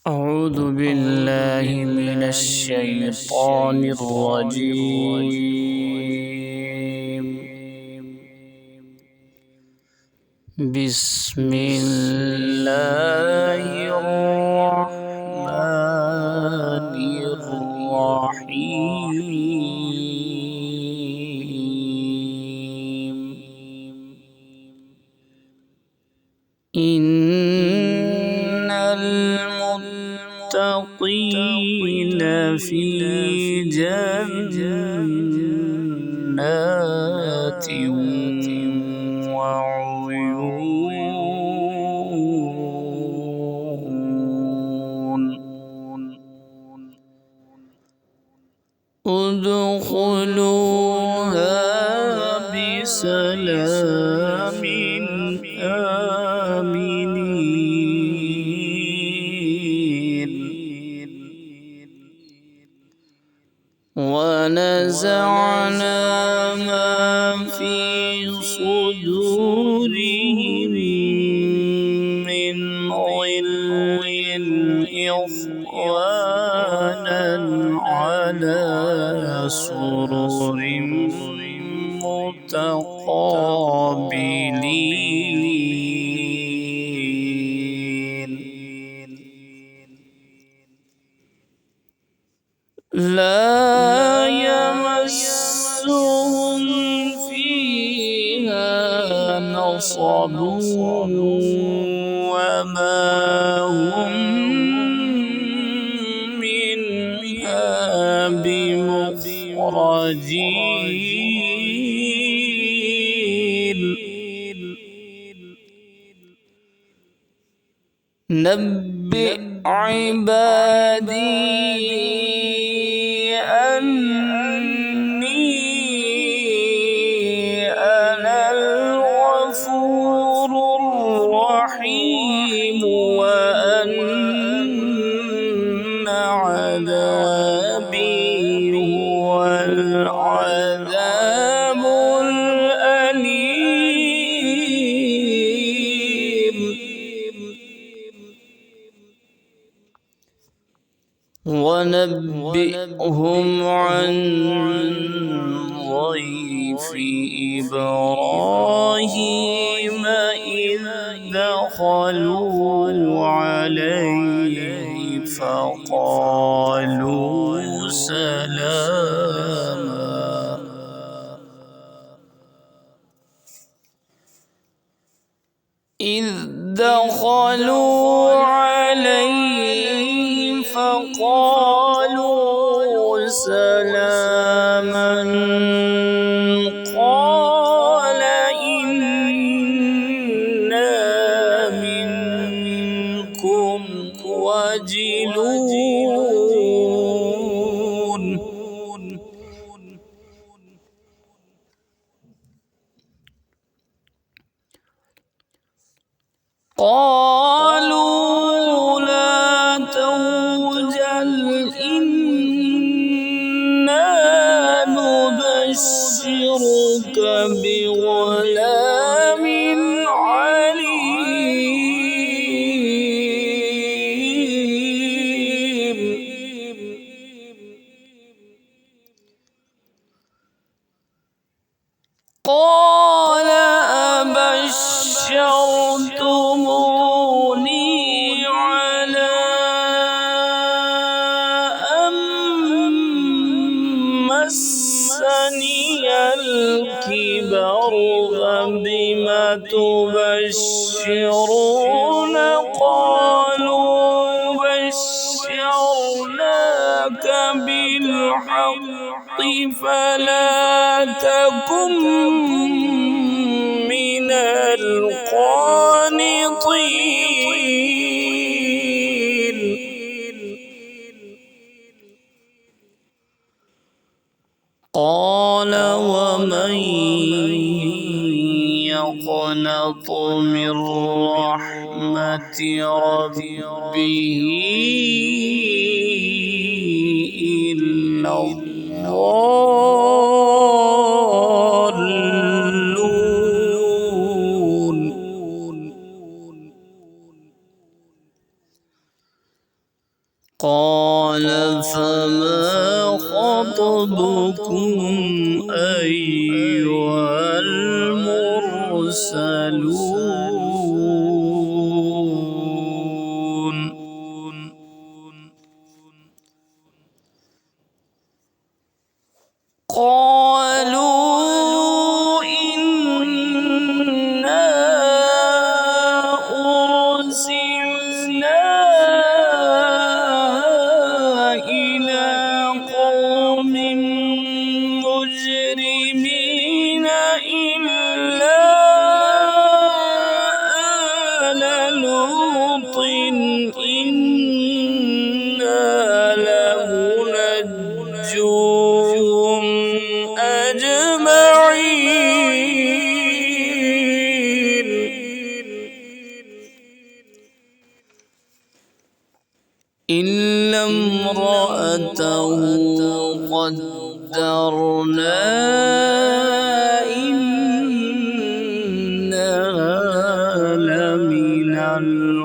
أعوذ بالله من الشيطان الرجيم. بسم الله الرحمن الرحيم. إن المتقين في جنات وعيون ادخلوها بسلام آمنين. ونزعنا ما في صدورهم من غل إخوانا على سرر متقابلين. لا يمسهم فيها نصب وما هم منها بمخرجين. نبئ عبادي أني أنا الغفور الرحيم وأن عذابي هو العذاب الأليم. ونبئهم عن ضيف إبراهيم إذ دخلوا عليه فقالوا سلاما. إذ دخلوا عليه فقالوا سلاما قال إنا منكم وجلون. قالوا لا توجل إنا نبشرك بغلام عليم. قال أبشرتموني على أن مسني الكبر فبم تبشرون قالوا بشرناك بالحق فلا تكن من القانطين. قال ومن يقنط من رحمة ربه إلا الضالون. قال فما خطبكم أيها المرسلون قالوا إنا أرسلنا إلى قوم مجرمين إلا آل لوط إنا لمنجوهم أجمعين إلا امرأته قدرنا إنها لمن الغابرين